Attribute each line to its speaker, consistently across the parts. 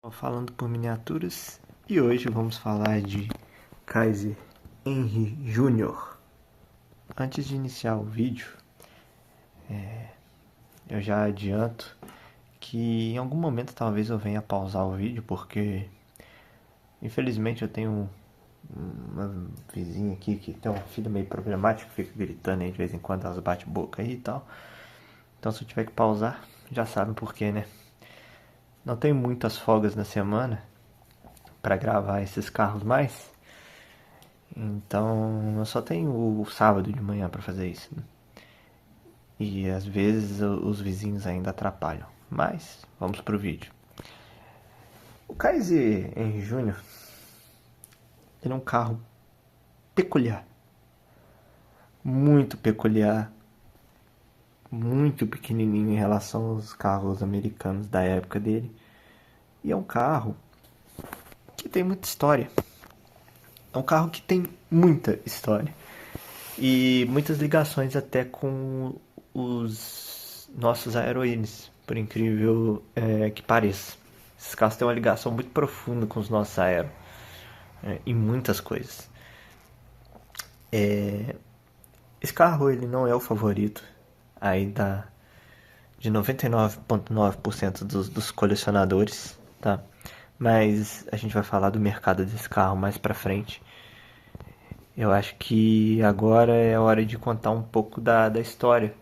Speaker 1: Falando por miniaturas, e hoje vamos falar de Kaiser Henry Jr. Antes de iniciar o vídeo, eu já adianto que em algum momento talvez eu venha pausar o vídeo, porque infelizmente eu tenho uma vizinha aqui que tem uma filha meio problemática, fica gritando aí de vez em quando, elas batem boca aí e tal. Então se eu tiver que pausar, já sabem por quê, né? Não tenho muitas folgas na semana para gravar esses carros mais. Então eu só tenho o sábado de manhã para fazer isso, né? E às vezes os vizinhos ainda atrapalham. Mas vamos pro vídeo. O Kaiser Henry Jr. ele é um carro peculiar. Muito peculiar. Muito pequenininho em relação aos carros americanos da época dele. E é um carro que tem muita história. É um carro que tem muita história. E muitas ligações até com os nossos aeroínes, por incrível que pareça. Esses carros têm uma ligação muito profunda com os nossos aeros, em muitas coisas. Esse carro ele não é o favorito aí de 99,9% dos colecionadores, tá? Mas a gente vai falar do mercado desse carro mais pra frente. Eu acho que agora é hora de contar um pouco da história,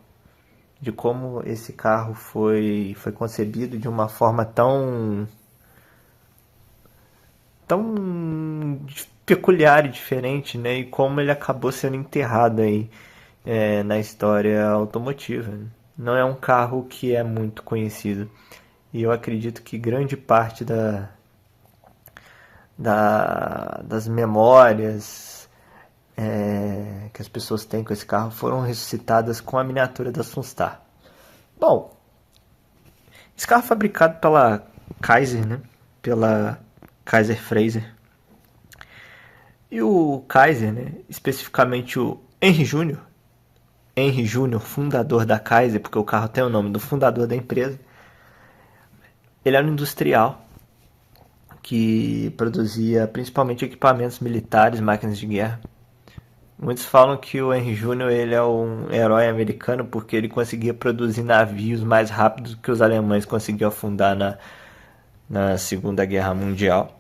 Speaker 1: de como esse carro foi concebido de uma forma tão peculiar e diferente, né? E como ele acabou sendo enterrado aí na história automotiva. Não é um carro que é muito conhecido. E eu acredito que grande parte das memórias que as pessoas têm com esse carro foram ressuscitadas com a miniatura da Sunstar. Bom, esse carro é fabricado pela Kaiser, né? Pela Kaiser Frazer. E o Kaiser, né? Especificamente o Henry Jr., fundador da Kaiser, porque o carro tem o nome do fundador da empresa. Ele era um industrial que produzia principalmente equipamentos militares, máquinas de guerra. Muitos falam que o Henry Jr. ele é um herói americano porque ele conseguia produzir navios mais rápidos que os alemães conseguiam afundar na Segunda Guerra Mundial.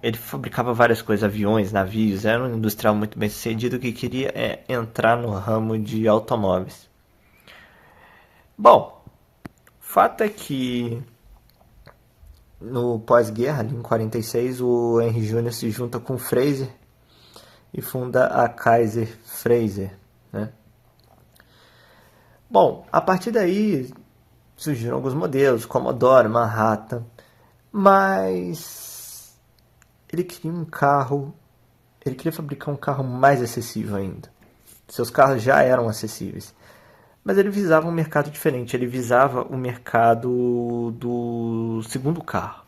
Speaker 1: Ele fabricava várias coisas, aviões, navios, era um industrial muito bem sucedido que queria entrar no ramo de automóveis. Bom, o fato é que no pós-guerra, ali em 46, o Henry Jr. se junta com o Frazer e funda a Kaiser Frazer, né? Bom, a partir daí surgiram alguns modelos, Commodore, Manhattan, mas ele queria fabricar um carro mais acessível ainda. Seus carros já eram acessíveis, mas ele visava um mercado diferente, ele visava o mercado do segundo carro.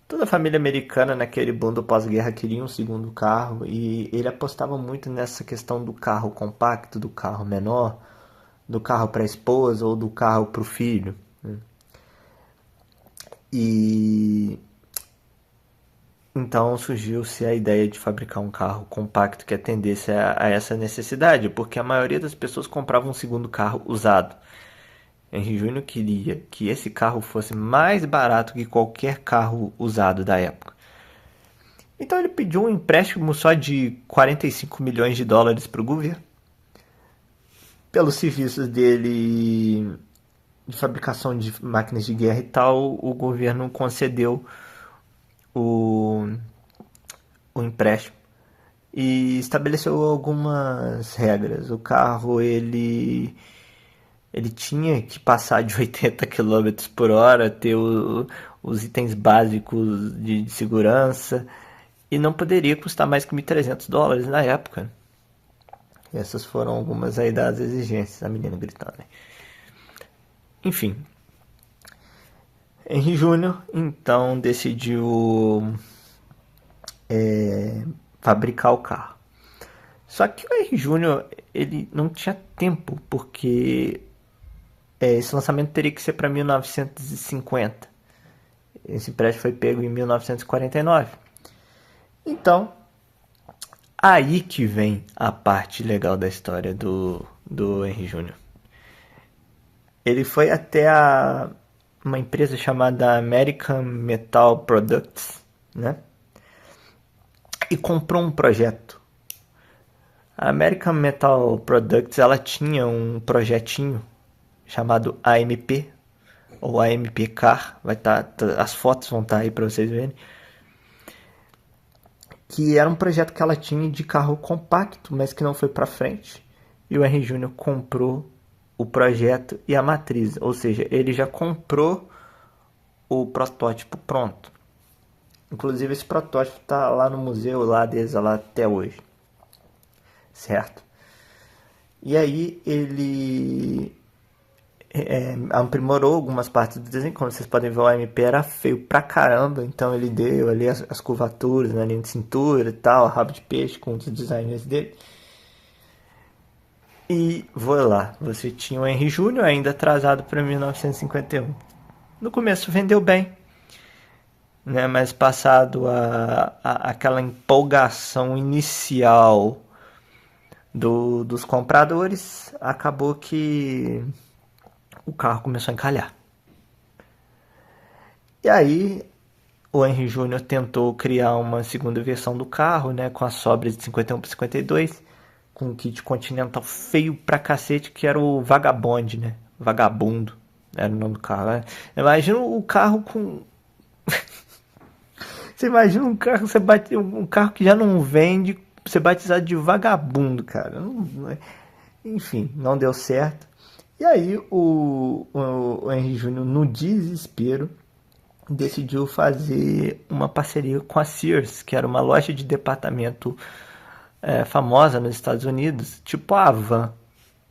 Speaker 1: Toda a família americana naquele boom do pós-guerra queria um segundo carro e ele apostava muito nessa questão do carro compacto, do carro menor, do carro para a esposa ou do carro para o filho, né? E então surgiu-se a ideia de fabricar um carro compacto que atendesse a essa necessidade, porque a maioria das pessoas comprava um segundo carro usado. Henry Jr. queria que esse carro fosse mais barato que qualquer carro usado da época. Então ele pediu um empréstimo só de 45 milhões de dólares para o governo, pelos serviços dele de fabricação de máquinas de guerra e tal. O governo concedeu o empréstimo e estabeleceu algumas regras. O carro ele tinha que passar de 80 km por hora, ter os itens básicos de segurança e não poderia custar mais que $1.300 na época. Essas foram algumas aí das exigências, a menina gritando. Enfim, Henry Jr. então decidiu fabricar o carro. Só que o Henry Jr. ele não tinha tempo, porque esse lançamento teria que ser para 1950. Esse empréstimo foi pego em 1949. Então, aí que vem a parte legal da história do Henry Júnior. Ele foi até uma empresa chamada American Metal Products, né? E comprou um projeto. A American Metal Products, ela tinha um projetinho chamado AMP, ou AMP Car, as fotos vão estar aí para vocês verem, que era um projeto que ela tinha de carro compacto, mas que não foi para frente. E o Henry Júnior comprou o projeto e a matriz, ou seja, ele já comprou o protótipo pronto. Inclusive esse protótipo está lá no museu lá deles lá até hoje, certo? E aí ele aprimorou algumas partes do desenho. Como vocês podem ver, o AMP era feio pra caramba, então ele deu ali as curvaturas na linha de cintura e tal, rabo de peixe com os designers dele. E vou lá, você tinha o Henry Júnior ainda atrasado para 1951. No começo vendeu bem, né? Mas passado aquela empolgação inicial dos compradores, acabou que o carro começou a encalhar. E aí o Henry Júnior tentou criar uma segunda versão do carro, né, com as sobras de 51 para 52, com um kit Continental feio pra cacete, que era o Vagabond, né? Vagabundo era o nome do carro. Né? Imagina o carro com... Você imagina um carro, um carro que já não vende, ser batizado de Vagabundo, cara. Enfim, não deu certo. E aí o Henry Júnior, no desespero, decidiu fazer uma parceria com a Sears, que era uma loja de departamento famosa nos Estados Unidos, tipo a Havan.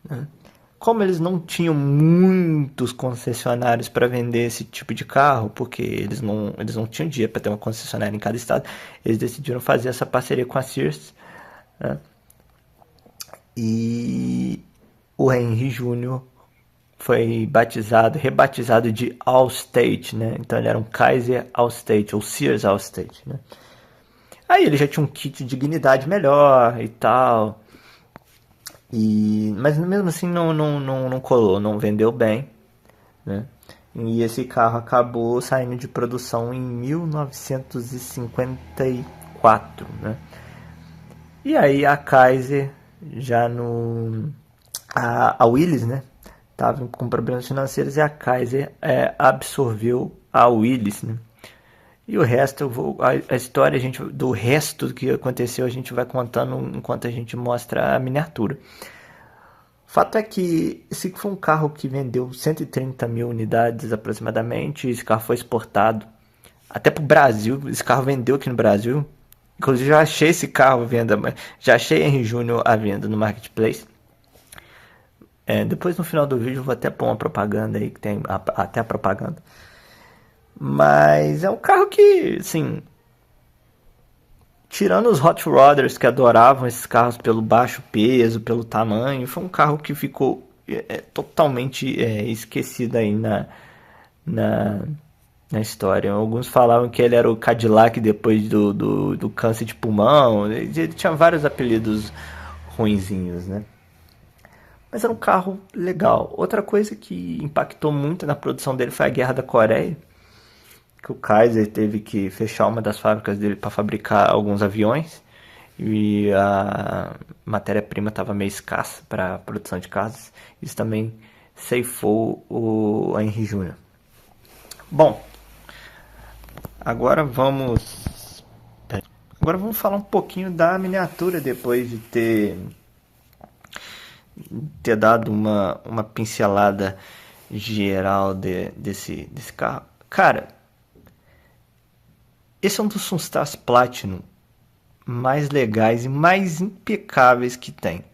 Speaker 1: Né? Como eles não tinham muitos concessionários para vender esse tipo de carro, porque eles não tinham dinheiro para ter uma concessionária em cada estado, eles decidiram fazer essa parceria com a Sears. Né? E o Henry Júnior foi rebatizado de Allstate, né? Então ele era um Kaiser Allstate, ou Sears Allstate, né? Aí ele já tinha um kit de dignidade melhor e tal. Mas mesmo assim não colou, não vendeu bem, né? E esse carro acabou saindo de produção em 1954, né? E aí a Kaiser, já a Willys, né? Tava com problemas financeiros e a Kaiser absorveu a Willys, né? E o resto, a história do resto do que aconteceu a gente vai contando enquanto a gente mostra a miniatura. O fato é que esse foi um carro que vendeu 130 mil unidades aproximadamente. Esse carro foi exportado até para o Brasil. Esse carro vendeu aqui no Brasil. Inclusive já achei esse carro à venda, já achei Henry Júnior à venda no Marketplace. Depois no final do vídeo eu vou até pôr uma propaganda aí, que tem até a propaganda. Mas é um carro que, assim, tirando os hot rodders que adoravam esses carros pelo baixo peso, pelo tamanho, foi um carro que ficou totalmente esquecido aí na história. Alguns falavam que ele era o Cadillac depois do câncer de pulmão. Ele tinha vários apelidos ruinzinhos, né? Mas era um carro legal. Outra coisa que impactou muito na produção dele foi a Guerra da Coreia, que o Kaiser teve que fechar uma das fábricas dele para fabricar alguns aviões e a matéria-prima estava meio escassa para a produção de carros. Isso também ceifou o Henry Júnior. Bom, agora vamos falar um pouquinho da miniatura depois de ter dado uma pincelada geral desse carro. Cara, esse é um dos Sunstars Platinum mais legais e mais impecáveis que tem.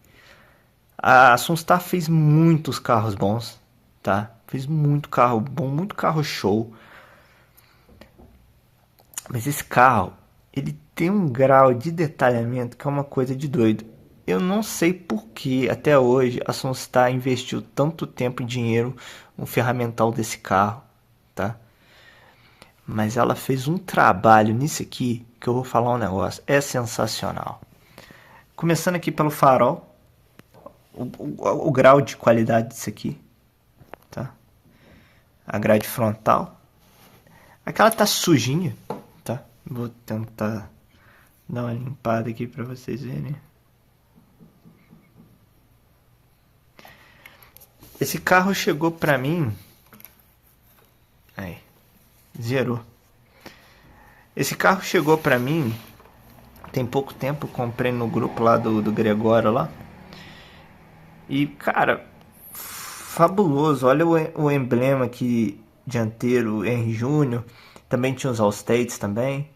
Speaker 1: A Sunstar fez muitos carros bons, tá? Fez muito carro bom, muito carro show. Mas esse carro, ele tem um grau de detalhamento que é uma coisa de doido. Eu não sei por que até hoje a Sunstar investiu tanto tempo e dinheiro no ferramental desse carro, tá? mas ela fez um trabalho nisso aqui que eu vou falar um negócio. É sensacional. Começando aqui pelo farol, o grau de qualidade disso aqui, tá? A grade frontal. Aquela tá sujinha, tá? Vou tentar dar uma limpada aqui pra vocês verem. Esse carro chegou pra mim... Aí, zerou. Esse carro chegou pra mim tem pouco tempo, comprei no grupo lá do Gregório lá. E, cara, fabuloso. Olha o emblema aqui dianteiro, Henry Júnior. Também tinha os All-States também.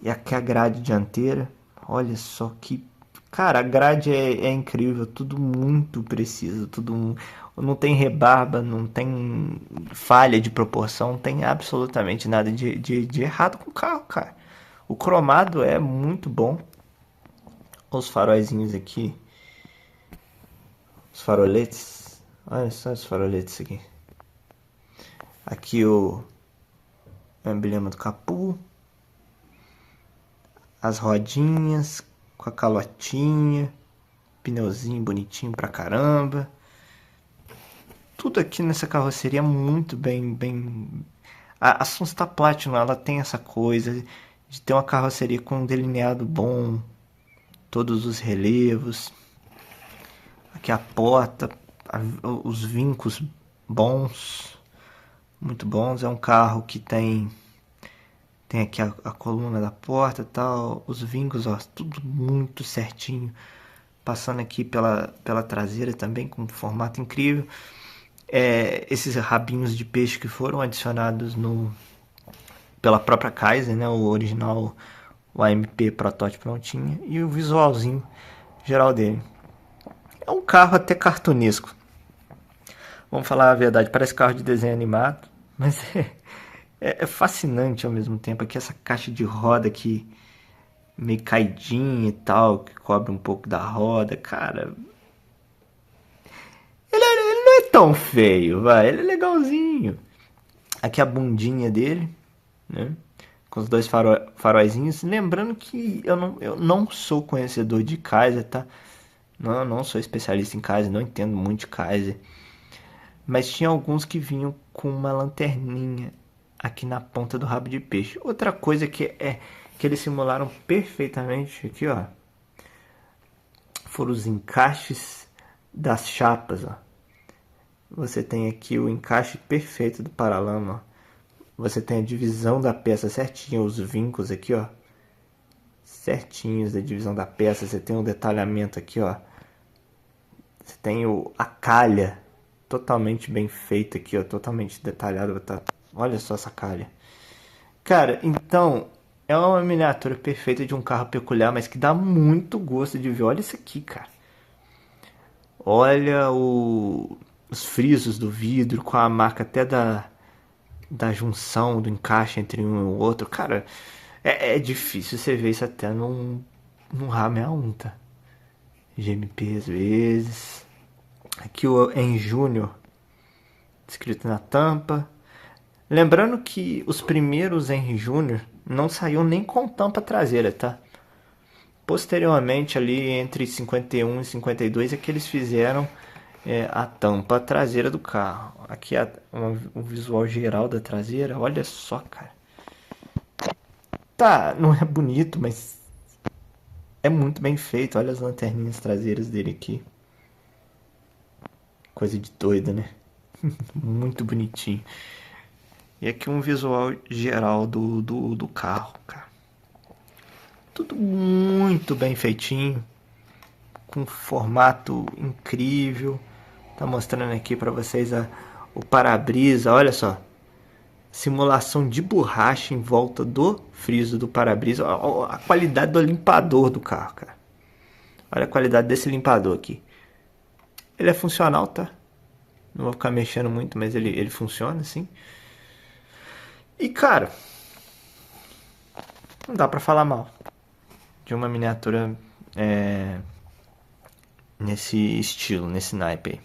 Speaker 1: E aqui a grade dianteira. Olha só que... Cara, a grade é incrível. Tudo muito preciso. Tudo... Não tem rebarba, não tem falha de proporção. Não tem absolutamente nada de errado com o carro, cara. O cromado é muito bom. Os faróizinhos aqui. Os faroletes. Olha só os faroletes aqui. Aqui o emblema do capô. As rodinhas com a calotinha. Pneuzinho bonitinho pra caramba. Tudo aqui nessa carroceria é muito bem... A Sunsta Platinum, ela tem essa coisa de ter uma carroceria com um delineado bom. Todos os relevos. Aqui a porta, os vincos bons, muito bons. É um carro que tem aqui a coluna da porta e tal, os vincos, ó, tudo muito certinho. Passando aqui pela traseira também, com um formato incrível. Esses rabinhos de peixe que foram adicionados pela própria Kaiser, né? O original, o AMP protótipo não tinha. E o visualzinho geral dele. É um carro até cartunesco. Vamos falar a verdade, parece carro de desenho animado, mas é fascinante ao mesmo tempo. Aqui essa caixa de roda aqui, meio caidinha e tal, que cobre um pouco da roda. Cara, ele não é tão feio, vai. Ele é legalzinho. Aqui a bundinha dele, né? Com os dois faróizinhos. Lembrando que eu não sou conhecedor de Kaiser, tá? Não sou especialista em Kaiser, não entendo muito de Kaiser. Mas tinha alguns que vinham com uma lanterninha aqui na ponta do rabo de peixe. Outra coisa que eles simularam perfeitamente aqui, ó, foram os encaixes das chapas, ó. Você tem aqui o encaixe perfeito do paralama, ó. Você tem a divisão da peça certinha, os vincos aqui, ó, certinhos da divisão da peça. Você tem um detalhamento aqui, ó. Você tem a calha totalmente bem feita aqui, ó, totalmente detalhada. Tá? Olha só essa calha. Cara, então, é uma miniatura perfeita de um carro peculiar, mas que dá muito gosto de ver. Olha isso aqui, cara. Olha os frisos do vidro com a marca até da junção, do encaixe entre um e o outro. Cara, é difícil você ver isso até num RAM61, tá? GMP às vezes. Aqui o em Júnior escrito na tampa. Lembrando que os primeiros Henry Júnior não saíam nem com tampa traseira, tá? Posteriormente, ali entre 51 e 52, é que eles fizeram a tampa traseira do carro. Aqui o visual geral da traseira. Olha só, cara. Tá, não é bonito, mas é muito bem feito. Olha as lanterninhas traseiras dele aqui. Coisa de doido, né? Muito bonitinho. E aqui um visual geral do carro, cara. Tudo muito bem feitinho. Com formato incrível. Tá mostrando aqui pra vocês o para-brisa. Olha só. Simulação de borracha em volta do friso do para-brisa. A qualidade do limpador do carro, cara. Olha a qualidade desse limpador aqui. Ele é funcional, tá? Não vou ficar mexendo muito, mas ele funciona assim. E, cara, não dá pra falar mal de uma miniatura nesse estilo, nesse naipe aí.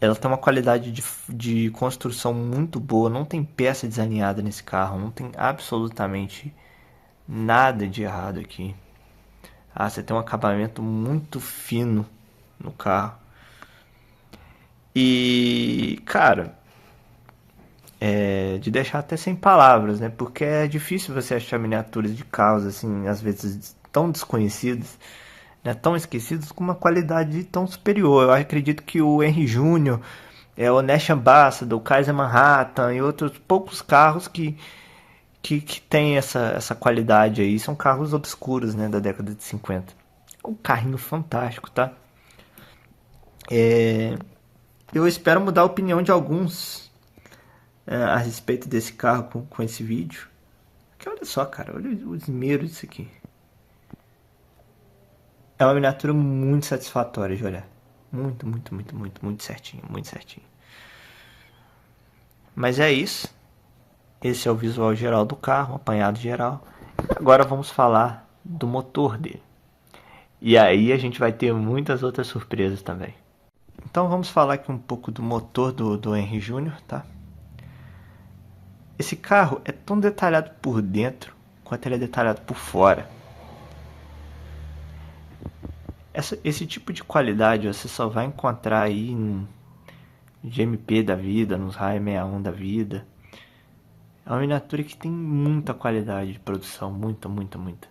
Speaker 1: Ela tem uma qualidade de construção muito boa, não tem peça desalinhada nesse carro, não tem absolutamente nada de errado aqui. Ah, você tem um acabamento muito fino no carro. E, cara, de deixar até sem palavras, né? Porque é difícil você achar miniaturas de carros, assim, às vezes tão desconhecidos, né? Tão esquecidos, com uma qualidade tão superior. Eu acredito que o Henry Júnior, o Nash Ambassador, o Kaiser Manhattan e outros poucos carros que tem essa qualidade aí. São carros obscuros, né? Da década de 50. Um carrinho fantástico, tá? Eu espero mudar a opinião de alguns a respeito desse carro com esse vídeo. Porque olha só, cara, olha o esmero disso aqui. É uma miniatura muito satisfatória de olhar. Muito, muito, muito, muito, muito certinho, muito certinho. Mas é isso. Esse é o visual geral do carro, um apanhado geral. Agora vamos falar do motor dele. E aí a gente vai ter muitas outras surpresas também. Então vamos falar aqui um pouco do motor do Henry Júnior, tá? Esse carro é tão detalhado por dentro quanto ele é detalhado por fora. Esse tipo de qualidade você só vai encontrar aí em GMP da vida, nos Rai 61 da vida. É uma miniatura que tem muita qualidade de produção, muita, muita, muita.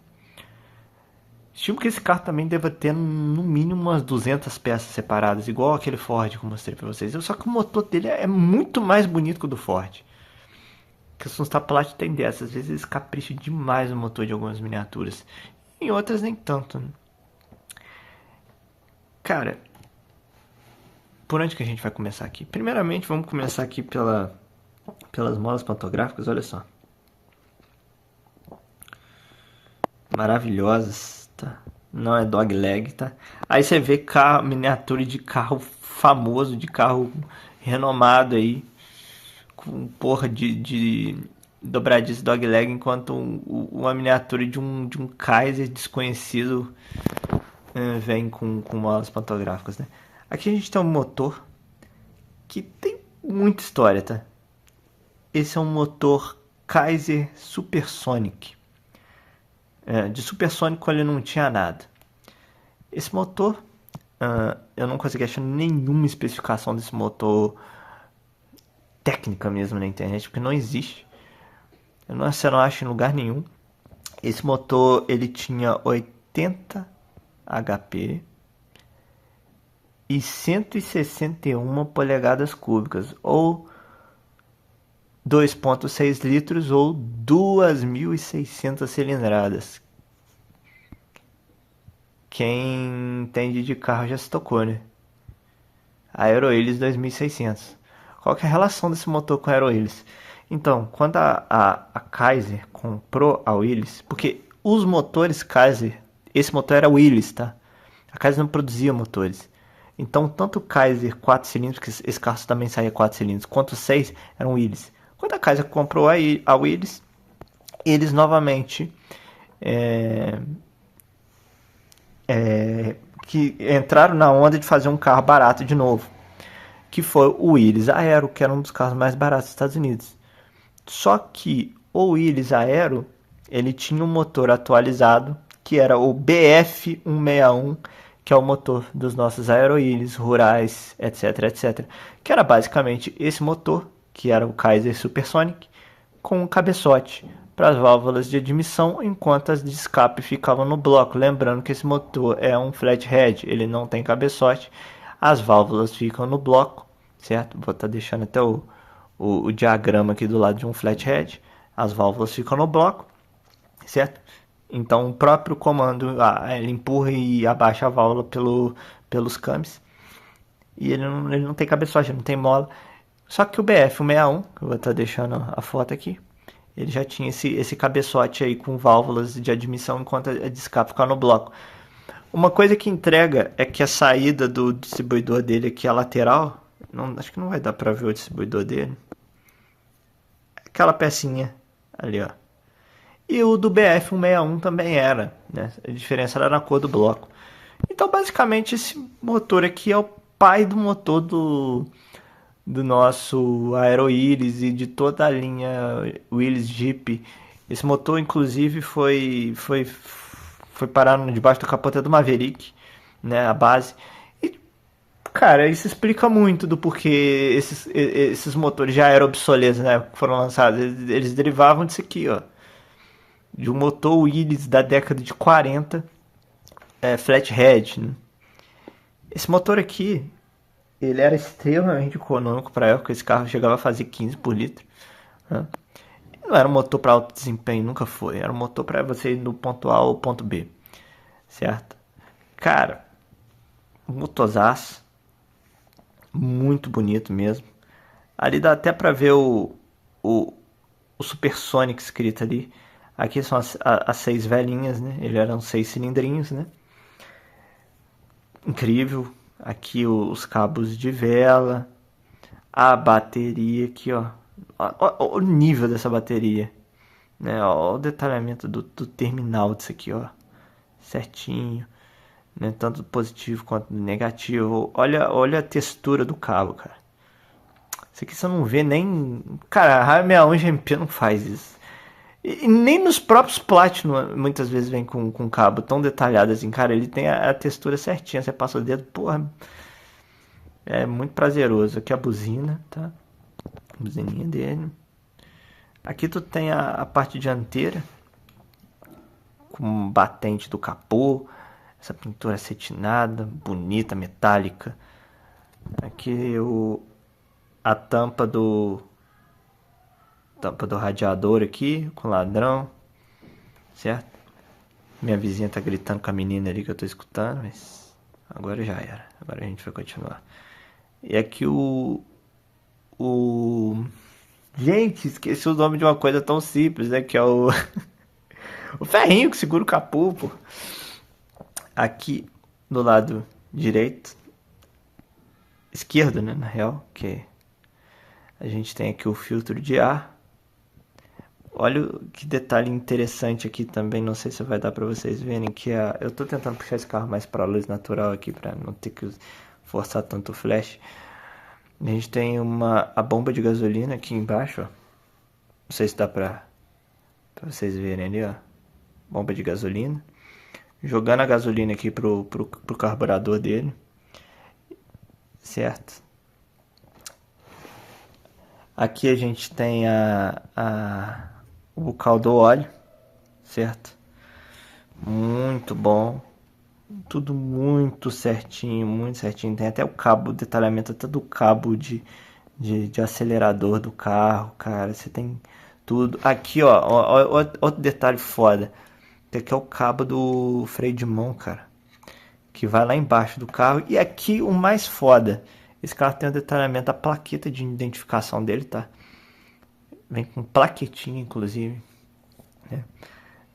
Speaker 1: Estimo que esse carro também deva ter no mínimo umas 200 peças separadas, igual aquele Ford que eu mostrei pra vocês. Só que o motor dele é muito mais bonito que o do Ford. Que os Sunstaplat tem dessas, às vezes eles capricham demais no motor de algumas miniaturas. Em outras nem tanto, né? Cara, por onde que a gente vai começar aqui? Primeiramente, vamos começar aqui pelas molas pantográficas, olha só. Maravilhosas, tá? Não é dogleg, tá? Aí você vê miniatura de carro famoso, de carro renomado aí, com porra de dobradiça dogleg, enquanto uma miniatura de um Kaiser desconhecido vem com molas pantográficas, né? Aqui a gente tem um motor que tem muita história, tá? Esse é um motor Kaiser Supersonic. De supersônico ele não tinha nada. Esse motor, eu não consegui achar nenhuma especificação desse motor técnica mesmo na internet, porque não existe. Você não acha em lugar nenhum. Esse motor ele tinha 80 HP e 161 polegadas cúbicas, ou 2,6 litros ou 2.600 cilindradas. Quem entende de carro já se tocou, né? A Aeroilis 2600. Qual que é a relação desse motor com a Aeroilis? Então, quando a Kaiser comprou a Willys, porque os motores Kaiser, esse motor era Willys, tá? A Kaiser não produzia motores. Então, tanto o Kaiser 4 cilindros, que esse carro também saía 4 cilindros, quanto o 6 eram Willys. Quando a Kaiser comprou a Willys, eles novamente que entraram na onda de fazer um carro barato de novo, que foi o Willys Aero, que era um dos carros mais baratos dos Estados Unidos. Só que o Willys Aero, ele tinha um motor atualizado, que era o BF161, que é o motor dos nossos Aeroilis rurais, etc, etc. Que era basicamente esse motor, que era o Kaiser Supersonic, com um cabeçote para as válvulas de admissão, enquanto as de escape ficavam no bloco. Lembrando que esse motor é um flathead, ele não tem cabeçote, as válvulas ficam no bloco, certo? Vou estar deixando até o diagrama aqui do lado de um flathead, as válvulas ficam no bloco, certo? Então o próprio comando, ele empurra e abaixa a válvula pelos câmbios, e ele não tem cabeçote, não tem mola. Só que o BF161, que eu vou estar deixando a foto aqui, ele já tinha esse cabeçote aí com válvulas de admissão enquanto a de escape ficava no bloco. Uma coisa que entrega é que a saída do distribuidor dele aqui, a lateral, acho que não vai dar pra ver o distribuidor dele. Aquela pecinha ali, ó. E o do BF161 também era, né? A diferença era na cor do bloco. Então, basicamente, esse motor aqui é o pai do motor do nosso Aero Willys e de toda a linha Willys Jeep. Esse motor, inclusive, foi parar debaixo do capota do Maverick, né, a base. E, cara, isso explica muito do porquê esses motores já eram obsoletos, né, que foram lançados. Eles derivavam disso aqui, ó, de um motor Willys da década de 40, flathead, né? Esse motor aqui, ele era extremamente econômico para a época. Esse carro chegava a fazer 15 por litro, né? Não era um motor para alto desempenho, nunca foi. Era um motor para você ir do ponto A ao ponto B, certo? Cara, um motorzaço, muito bonito mesmo. Ali dá até para ver o, o Supersonic escrito ali. Aqui são as seis velhinhas, né? Ele eram 6 cilindrinhos, né? Incrível. Aqui os cabos de vela, a bateria aqui, ó. O nível dessa bateria, né? Ó, o detalhamento do terminal disso aqui, ó, certinho, né? Tanto positivo quanto negativo. Olha a textura do cabo, cara. Isso aqui você não vê nem, cara, a Harley 61 GMP não faz isso. E nem nos próprios Platinum muitas vezes vem com cabo tão detalhado assim, cara. Ele tem a textura certinha. Você passa o dedo, porra, é muito prazeroso. Aqui a buzina, tá? A buzininha dele. Aqui tu tem a parte dianteira com batente do capô, essa pintura acetinada, bonita, metálica. Aqui a tampa do radiador aqui com ladrão, certo? Minha vizinha tá gritando com a menina ali que eu tô escutando, mas agora já era. Agora a gente vai continuar. E aqui gente, esqueci o nome de uma coisa tão simples, né? Que é o o ferrinho que segura o capô, pô. Aqui do lado direito, esquerdo, né? Na real, que a gente tem aqui o filtro de ar. Olha que detalhe interessante aqui também, não sei se vai dar pra vocês verem, que eu tô tentando puxar esse carro mais pra luz natural aqui, pra não ter que forçar tanto o flash. A gente tem a bomba de gasolina aqui embaixo, ó. Não sei se dá pra vocês verem ali, ó. Bomba de gasolina. Jogando a gasolina aqui pro carburador dele. Certo? Aqui a gente tem o bocal do óleo, certo? Muito bom. Tudo muito certinho, muito certinho. Tem até o cabo, o detalhamento até do cabo de acelerador do carro, cara. Você tem tudo. Aqui, ó, outro detalhe foda. Esse aqui é o cabo do freio de mão, cara, que vai lá embaixo do carro. E aqui o mais foda. Esse carro tem o detalhamento da plaqueta de identificação dele, tá? Vem com plaquetinha, inclusive, né?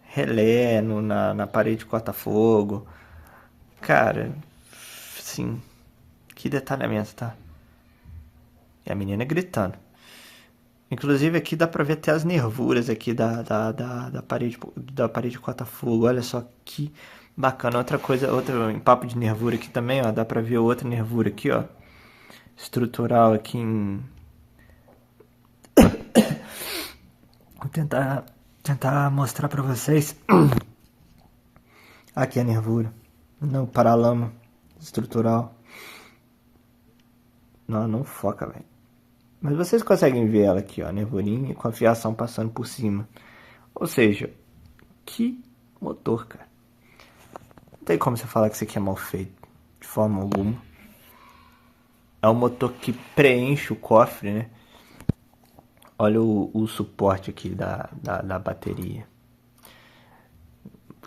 Speaker 1: Relé na parede corta-fogo. Cara, sim. Que detalhamento, tá? E a menina gritando. Inclusive aqui dá pra ver até as nervuras aqui da parede corta-fogo. Olha só que bacana. Outra coisa, outro em papo de nervura aqui também, ó. Dá pra ver outra nervura aqui, ó. Estrutural aqui em... Vou tentar mostrar pra vocês. Aqui a nervura. No paralama estrutural. Não foca, velho. Mas vocês conseguem ver ela aqui, ó, a nervurinha com a fiação passando por cima. Ou seja, que motor, cara. Não tem como você falar que isso aqui é mal feito, de forma alguma. É um motor que preenche o cofre, né? Olha o suporte aqui da bateria.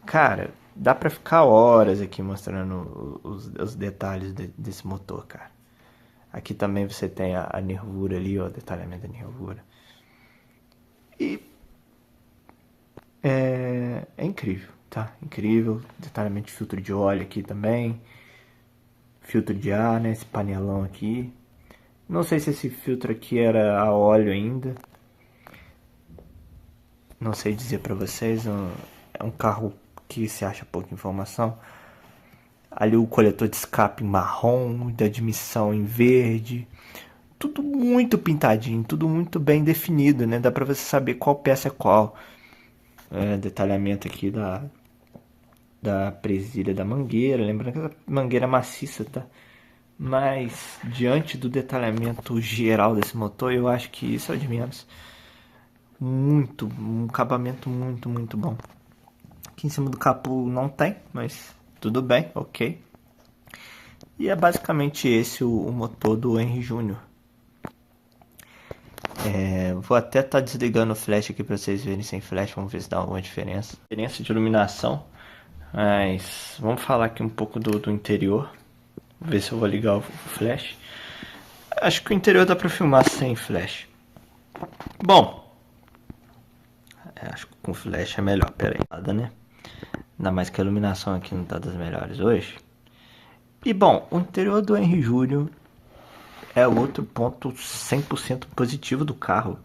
Speaker 1: Cara, dá pra ficar horas aqui mostrando os detalhes desse motor, cara. Aqui também você tem a nervura ali, ó, o detalhamento da nervura. E é incrível, tá? Incrível. Detalhamento de filtro de óleo aqui também. Filtro de ar, né? Esse panelão aqui. Não sei se esse filtro aqui era a óleo ainda. Não sei dizer pra vocês. É um carro que se acha pouca informação. Ali o coletor de escape em marrom, de admissão em verde. Tudo muito pintadinho, tudo muito bem definido, né? Dá pra você saber qual peça é qual. Detalhamento aqui da presilha da mangueira. Lembrando que essa mangueira é maciça, tá? Mas diante do detalhamento geral desse motor, eu acho que isso é o de menos. Um acabamento muito bom. Aqui em cima do capô não tem, mas tudo bem, ok. E é basicamente esse o motor do Henry Júnior. Vou até estar desligando o flash aqui para vocês verem sem flash, vamos ver se dá alguma diferença. Diferença de iluminação, mas vamos falar aqui um pouco do interior. Vou ver se eu vou ligar o flash. Acho que o interior dá para filmar sem flash. Bom, acho que com flash é melhor, pera aí, né? Ainda mais que a iluminação aqui não tá das melhores hoje. E bom, o interior do Henry Júnior é outro ponto 100% positivo do carro.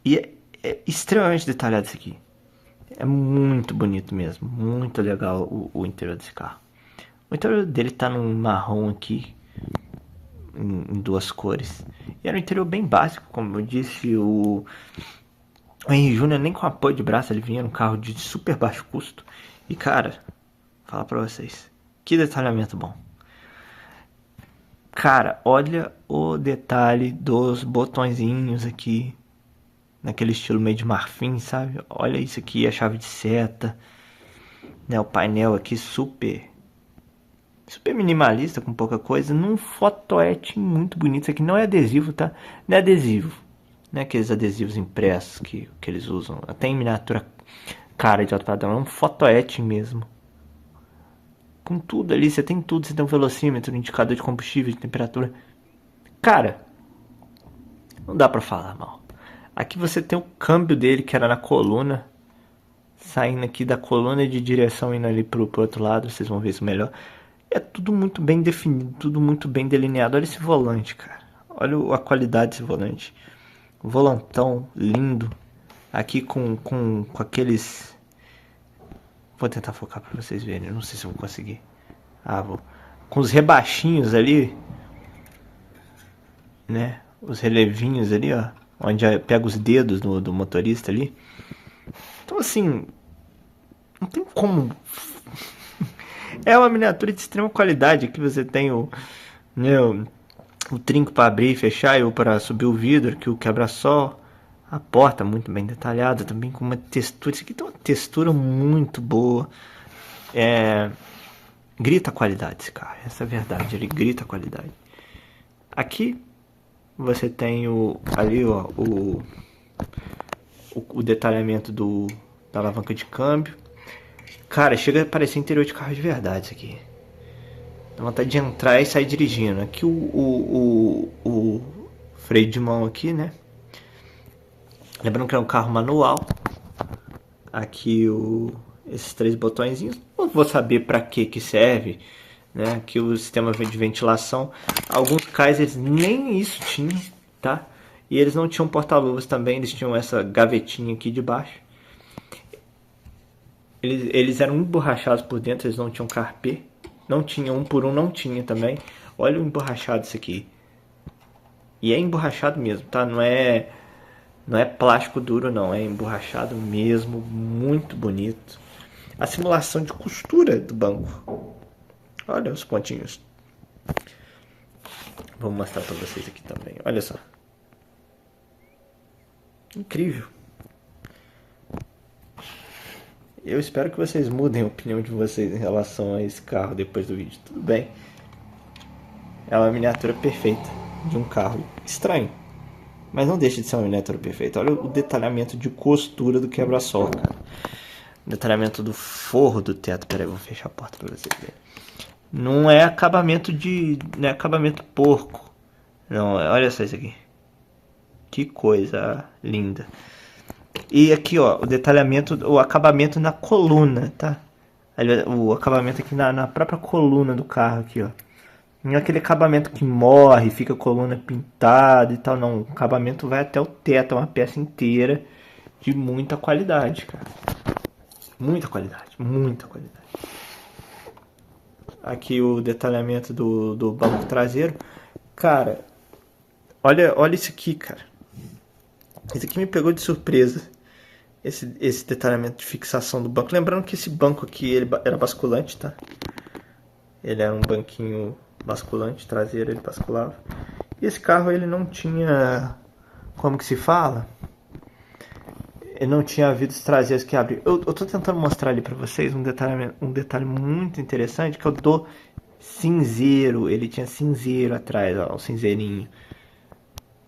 Speaker 1: E é extremamente detalhado isso aqui. É muito bonito mesmo, muito legal o interior desse carro. O interior dele tá num marrom aqui, em duas cores. E era um interior bem básico, como eu disse, o Henry Júnior nem com apoio de braço, ele vinha num carro de super baixo custo. E cara, falar pra vocês, que detalhamento bom. Cara, olha o detalhe dos botõezinhos aqui, naquele estilo meio de marfim, sabe? Olha isso aqui, a chave de seta, né? O painel aqui super minimalista, com pouca coisa, num photoetch muito bonito. Isso aqui não é adesivo, tá? Não é adesivo, não é aqueles adesivos impressos que eles usam, até em miniatura cara de alto padrão, é um photoetch mesmo. Com tudo ali, você tem tudo, você tem um velocímetro, um indicador de combustível, de temperatura. Cara, não dá pra falar mal. Aqui você tem o câmbio dele, que era na coluna, saindo aqui da coluna de direção, indo ali pro outro lado, vocês vão ver isso melhor. É tudo muito bem definido, tudo muito bem delineado. Olha esse volante, cara. Olha a qualidade desse volante. Volantão lindo. Aqui com aqueles... Vou tentar focar pra vocês verem. Não sei se eu vou conseguir. Vou. Com os rebaixinhos ali, né? Os relevinhos ali, ó. Onde pega os dedos do motorista ali. Então, assim... Não tem como... É uma miniatura de extrema qualidade. Aqui você tem o trinco para abrir e fechar, e para subir o vidro, que o quebra-sol. A porta muito bem detalhada, também com uma textura. Isso aqui tem uma textura muito boa. Grita a qualidade esse carro, essa é a verdade, ele grita a qualidade. Aqui você tem ali ó, o detalhamento da alavanca de câmbio. Cara, chega a parecer interior de carro de verdade isso aqui. Dá vontade de entrar e sair dirigindo. Aqui o freio de mão aqui, né? Lembrando que é um carro manual. Aqui esses três botõezinhos. Não vou saber para que serve, né? Aqui o sistema de ventilação. Alguns carros eles nem isso tinham, tá? E eles não tinham porta-luvas também. Eles tinham essa gavetinha aqui de baixo. Eles eram emborrachados por dentro, eles não tinham carpê. Não tinha, um por um não tinha também. Olha o emborrachado isso aqui. E é emborrachado mesmo, tá? Não é plástico duro não, é emborrachado mesmo, muito bonito. A simulação de costura do banco. Olha os pontinhos. Vou mostrar pra vocês aqui também, olha só. Incrível. Eu espero que vocês mudem a opinião de vocês em relação a esse carro depois do vídeo. Tudo bem. É uma miniatura perfeita de um carro estranho. Mas não deixa de ser uma miniatura perfeita. Olha o detalhamento de costura do quebra-sol, cara. O detalhamento do forro do teto. Pera aí, vou fechar a porta pra vocês verem. Não é acabamento não é acabamento porco. Não, olha só isso aqui. Que coisa linda. E aqui, ó, o detalhamento, o acabamento na coluna, tá? O acabamento aqui na própria coluna do carro aqui, ó. Não é aquele acabamento que morre, fica a coluna pintada e tal, não. O acabamento vai até o teto, é uma peça inteira de muita qualidade, cara. Muita qualidade, muita qualidade. Aqui o detalhamento do banco traseiro. Cara, olha isso aqui, cara. Isso aqui me pegou de surpresa. Esse detalhamento de fixação do banco. Lembrando que esse banco aqui ele era basculante, tá? Ele era um banquinho basculante, traseiro, ele basculava. E esse carro ele não tinha... Como que se fala? Ele não tinha vidros traseiros que abriam. Eu tô tentando mostrar ali pra vocês um detalhe muito interessante, que é o do cinzeiro. Ele tinha cinzeiro atrás, ó, um cinzeirinho.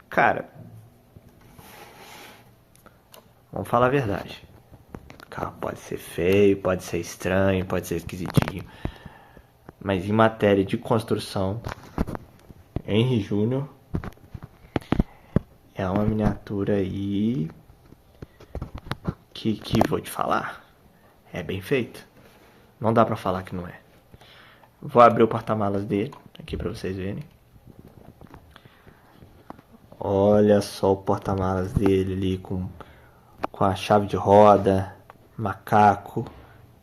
Speaker 1: Cara, vamos falar a verdade. O carro pode ser feio, pode ser estranho, pode ser esquisitinho. Mas em matéria de construção, Henry Júnior é uma miniatura aí que vou te falar. É bem feito. Não dá pra falar que não é. Vou abrir o porta-malas dele aqui pra vocês verem. Olha só o porta-malas dele ali com a chave de roda, macaco.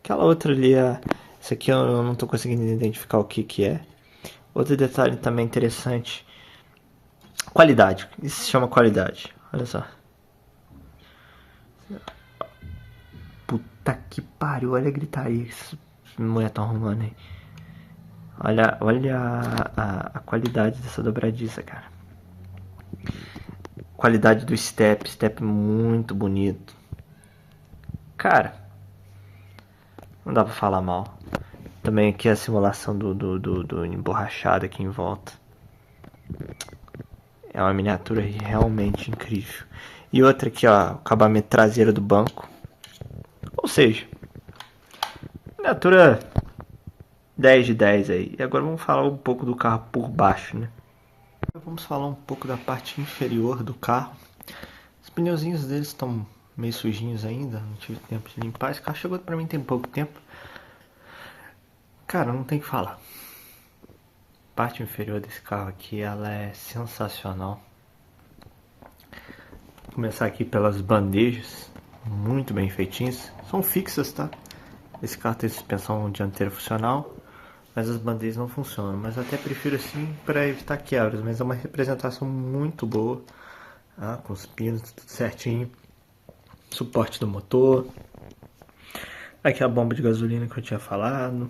Speaker 1: Aquela outra ali, essa aqui eu não tô conseguindo identificar o que é. Outro detalhe também interessante. Qualidade. Isso se chama qualidade. Olha só. Puta que pariu. Olha a gritaria que essa mulher tá arrumando aí. Olha a qualidade dessa dobradiça, cara. Qualidade do step muito bonito. Cara, não dá pra falar mal. Também aqui a simulação do emborrachado aqui em volta. É uma miniatura realmente incrível. E outra aqui, ó, o acabamento traseiro do banco. Ou seja, miniatura 10 de 10 aí. E agora vamos falar um pouco do carro por baixo, né? Vamos falar um pouco da parte inferior do carro. Os pneuzinhos deles estão meio sujinhos ainda, não tive tempo de limpar. Esse carro chegou pra mim tem pouco tempo. Cara, não tem o que falar. A parte inferior desse carro aqui, ela é sensacional. Vou começar aqui pelas bandejas, muito bem feitinhas. São fixas, tá? Esse carro tem suspensão dianteira funcional, mas as bandejas não funcionam. Mas eu até prefiro assim para evitar quebras. Mas é uma representação muito boa, tá? Com os pinos tudo certinho. Suporte do motor. Aqui a bomba de gasolina que eu tinha falado.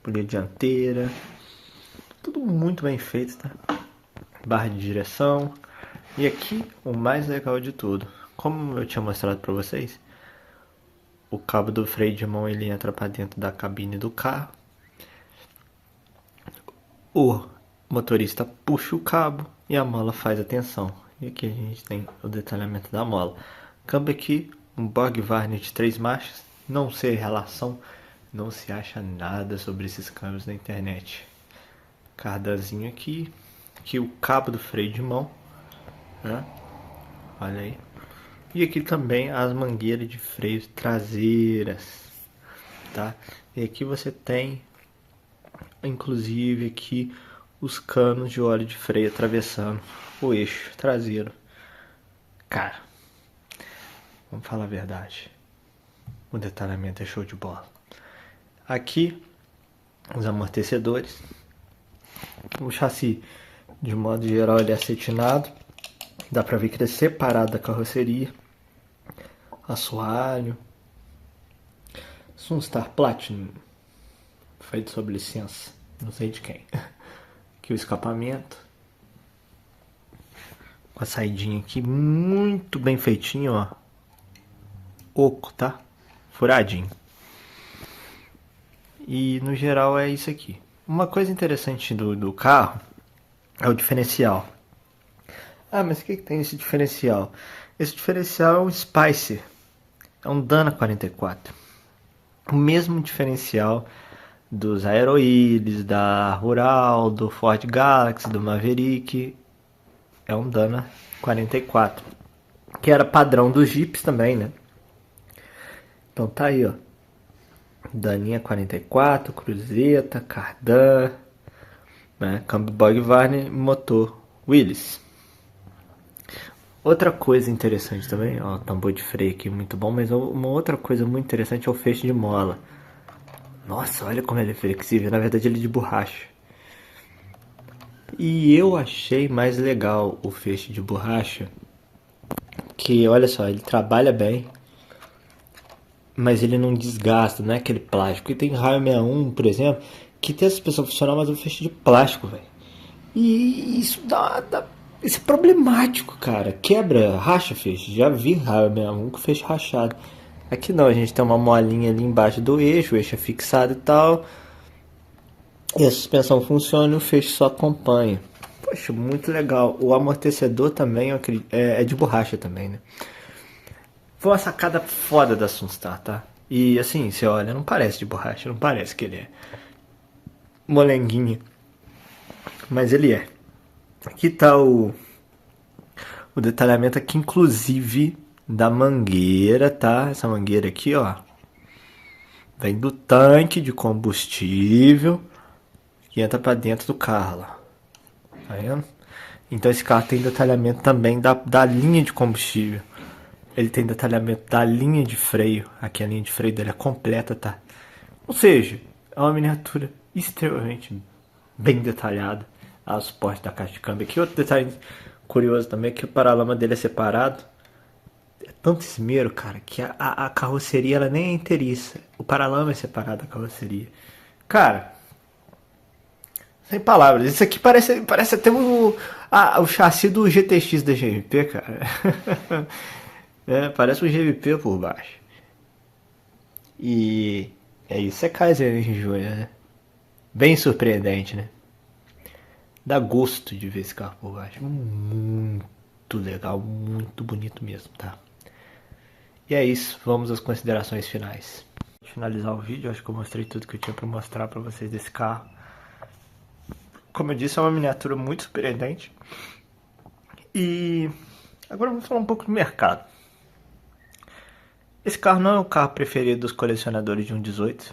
Speaker 1: Polia dianteira. Tudo muito bem feito, tá? Barra de direção. E aqui o mais legal de tudo. Como eu tinha mostrado para vocês, o cabo do freio de mão ele entra para dentro da cabine do carro. O motorista puxa o cabo e a mola faz a tensão. E aqui a gente tem o detalhamento da mola. Câmbio aqui, um Borg Warner de 3 marchas. Não sei relação, não se acha nada sobre esses câmbios na internet. Cardazinho aqui, aqui o cabo do freio de mão, né? Olha aí. E aqui também as mangueiras de freio traseiras, tá? E aqui você tem, inclusive aqui, os canos de óleo de freio atravessando o eixo traseiro. Cara, vamos falar a verdade. O detalhamento é show de bola. Aqui, os amortecedores. O chassi, de modo geral, ele é acetinado. Dá pra ver que ele é separado da carroceria. Assoalho. Sunstar Platinum. Feito sob licença. Não sei de quem. Aqui o escapamento. Com a saidinha aqui. Muito bem feitinho, ó. Oco, tá? Furadinho. E no geral é isso aqui. Uma coisa interessante do carro é o diferencial. Ah, mas o que tem esse diferencial? Esse diferencial é um Spicer. É um Dana 44. O mesmo diferencial dos Aeroides, da Rural, do Ford Galaxy, do Maverick. É um Dana 44. Que era padrão dos Jeeps também, né? Então tá aí, ó. Daninha 44, Cruzeta, Cardan, né? Câmbio Borg Warner, motor Willys. Outra coisa interessante também, ó, tambor de freio aqui muito bom, mas uma outra coisa muito interessante é o feixe de mola. Nossa, olha como ele é flexível. Na verdade ele é de borracha. E eu achei mais legal o feixe de borracha. Que, olha só, ele trabalha bem. Mas ele não desgasta, não é aquele plástico. E tem raio 61, por exemplo, que tem essa pessoa funcionar, mas é um feixe de plástico, velho. E isso isso é problemático, cara. Quebra, racha feixe. Já vi raio 61 com feixe rachado. Aqui não, a gente tem uma molinha ali embaixo do eixo, o eixo é fixado e tal. E a suspensão funciona e o feixe só acompanha. Poxa, muito legal. O amortecedor também é de borracha também, né? Foi uma sacada foda da Sunstar, tá? E assim, você olha, não parece de borracha, não parece que ele é molenguinho. Mas ele é. Aqui tá o detalhamento aqui, inclusive, da mangueira, tá? Essa mangueira aqui, ó. Vem do tanque de combustível que entra pra dentro do carro lá. Tá vendo? Então esse carro tem detalhamento também da linha de combustível. Ele tem detalhamento da linha de freio. Aqui a linha de freio dele é completa, tá? Ou seja, é uma miniatura extremamente bem detalhada. O suporte da caixa de câmbio. Aqui outro detalhe curioso também é que o paralama dele é separado. É tanto esmero, cara, que a carroceria ela nem é inteiriça. O paralama é separado da carroceria. Cara, sem palavras. Isso aqui parece até o chassi do GTX da GMP, cara. É, parece um GMP por baixo. E é isso, é Kaiser em junho, né? Bem surpreendente, né? Dá gosto de ver esse carro por baixo. Muito legal, muito bonito mesmo, tá? E é isso, vamos às considerações finais. Para finalizar o vídeo, acho que eu mostrei tudo que eu tinha para mostrar para vocês desse carro. Como eu disse, é uma miniatura muito surpreendente. E agora vamos falar um pouco do mercado. Esse carro não é o carro preferido dos colecionadores de 1.18.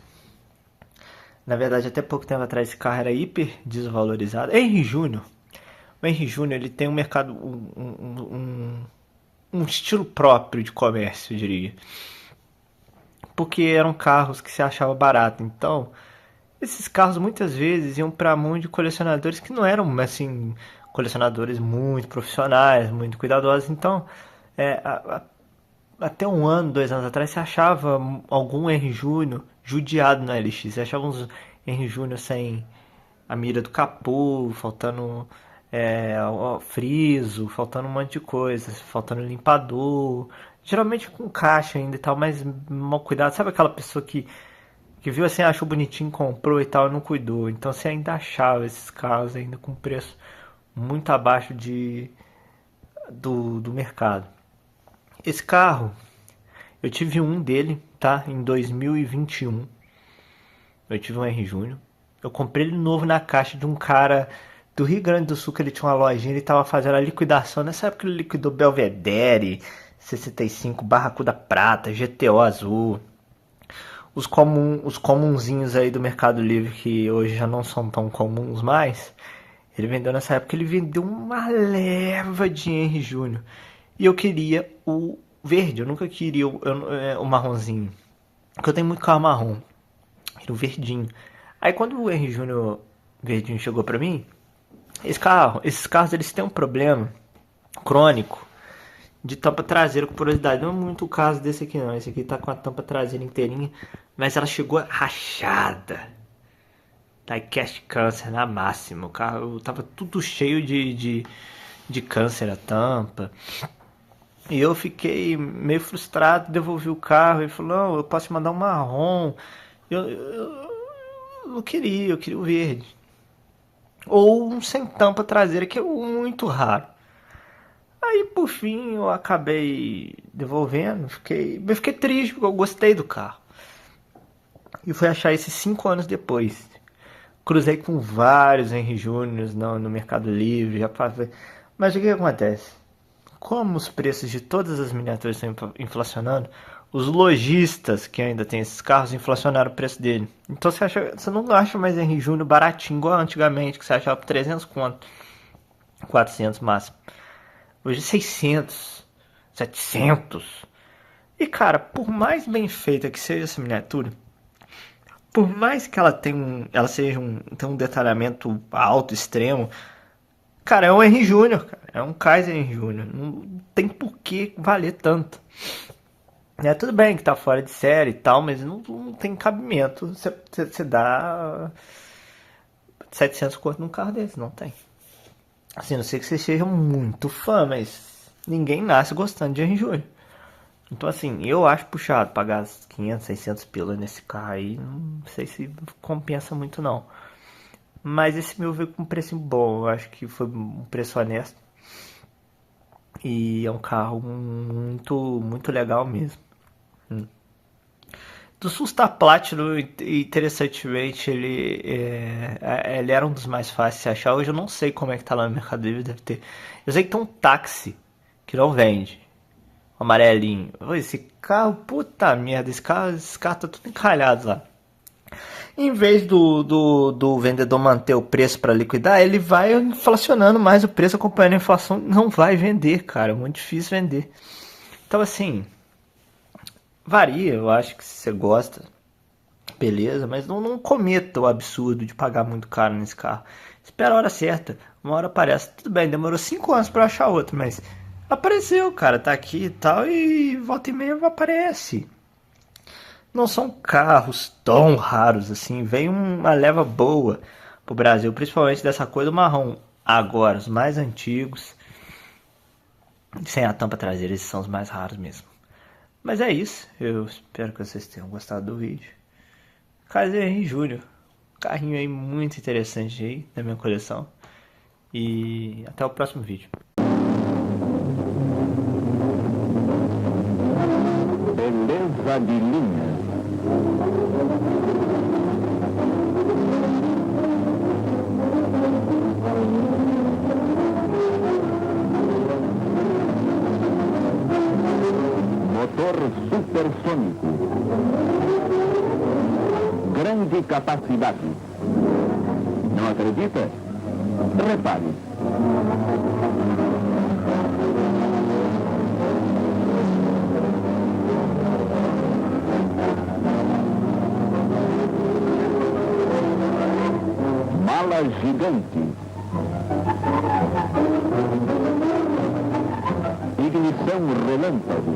Speaker 1: Na verdade, até pouco tempo atrás esse carro era hiper desvalorizado. Henry Júnior. O Henry Júnior ele tem um mercado, um estilo próprio de comércio, eu diria. Porque eram carros que se achava barato. Então, esses carros muitas vezes iam para a mão de colecionadores que não eram, assim, colecionadores muito profissionais, muito cuidadosos. Então, até 1 ano, 2 anos atrás, você achava algum Henry Júnior judiado na LX. Você achava uns Henry Júnior sem a mira do capô, faltando friso, faltando um monte de coisa, faltando limpador. Geralmente com caixa ainda e tal, mas mal cuidado. Sabe aquela pessoa que viu assim, achou bonitinho, comprou e tal, e não cuidou. Então você ainda achava esses carros ainda com preço muito abaixo do mercado. Esse carro, eu tive um dele, tá? Em 2021. Eu tive um R Júnior. Eu comprei ele novo na caixa de um cara do Rio Grande do Sul, que ele tinha uma lojinha, ele tava fazendo a liquidação. Nessa época ele liquidou Belvedere, 65, Barracuda Prata, GTO Azul. Os comunzinhos aí do Mercado Livre, que hoje já não são tão comuns mais. Ele vendeu nessa época, ele vendeu uma leva de Henry Júnior. E eu queria o verde, eu nunca queria o marronzinho. Porque eu tenho muito carro marrom. Era o verdinho. Aí quando o Henry Júnior verdinho chegou pra mim, esses carros eles têm um problema crônico de tampa traseira com porosidade. Não é muito o caso desse aqui não. Esse aqui tá com a tampa traseira inteirinha, mas ela chegou rachada. Diecast câncer na máxima. O carro tava tudo cheio de câncer a tampa. E eu fiquei meio frustrado, devolvi o carro. Ele falou, não, eu posso te mandar um marrom. Eu não queria, eu queria o verde. Ou um sem tampa traseira, que é muito raro. Aí, por fim, eu acabei devolvendo. Eu fiquei triste, porque eu gostei do carro. E fui achar esse 5 anos depois. Cruzei com vários Henry Júniors no Mercado Livre. Mas o que acontece? Como os preços de todas as miniaturas estão inflacionando, os lojistas que ainda têm esses carros inflacionaram o preço dele. Então você não acha mais Henry Júnior baratinho, igual antigamente, que você achava por 300 conto, 400 máximo. Hoje 600, 700. E cara, por mais bem feita que seja essa miniatura, Por mais que ela seja tenha um detalhamento alto, extremo, cara, é um R Júnior, cara. É um Kaiser R Júnior. Não tem por que valer tanto. É, tudo bem que tá fora de série e tal, mas não tem cabimento. Você dá 700 conto num carro desse, não tem. Assim, não sei que você seja muito fã, mas ninguém nasce gostando de R Júnior. Então, assim, eu acho puxado pagar 500, 600 pila nesse carro aí. Não sei se compensa muito, não. Mas esse meu veio com um preço bom. Eu acho que foi um preço honesto. E é um carro muito legal mesmo. Do Sulsta Platinum, interessantemente, ele era um dos mais fáceis de achar. Hoje eu não sei como é que tá lá no Mercado Livre, deve ter. Eu sei que tem um táxi que não vende. Amarelinho. Esse carro, puta merda, esse carro tá tudo encalhado lá. Em vez do vendedor manter o preço para liquidar, ele vai inflacionando mais o preço, acompanhando a inflação. Não vai vender, cara. É muito difícil vender. Então, assim, varia. Eu acho que se você gosta, beleza. Mas não cometa o absurdo de pagar muito caro nesse carro. Espera a hora certa. Uma hora aparece. Tudo bem, demorou 5 anos para achar outro, mas apareceu, cara. Tá aqui e tal. E volta e meia aparece. Não são carros tão raros assim. Vem uma leva boa pro Brasil, principalmente dessa cor do marrom. Agora, os mais antigos, sem a tampa traseira, esses são os mais raros mesmo. Mas é isso. Eu espero que vocês tenham gostado do vídeo. Kaiser Henry Júnior. Carrinho aí muito interessante aí da minha coleção. E até o próximo vídeo.
Speaker 2: Beleza de linha. Motor supersônico. Grande capacidade. Não acredita? Repare. Mala gigante. Ignição relâmpago.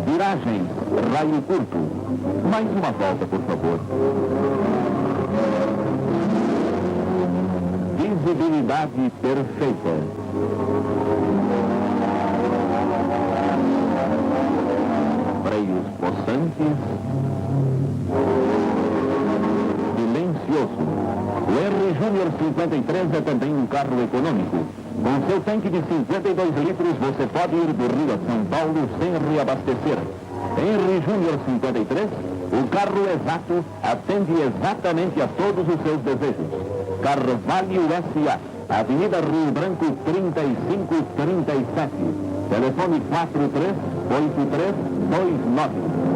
Speaker 2: Viragens, raio curto. Mais uma volta, por favor. Visibilidade perfeita. Freios possantes. Silencioso. O R Júnior 53 é também um carro econômico. Com seu tanque de 52 litros, você pode ir do Rio a São Paulo sem reabastecer. R Júnior 53, o carro exato atende exatamente a todos os seus desejos. Carvalho S.A., Avenida Rio Branco 3537. Telefone 438329.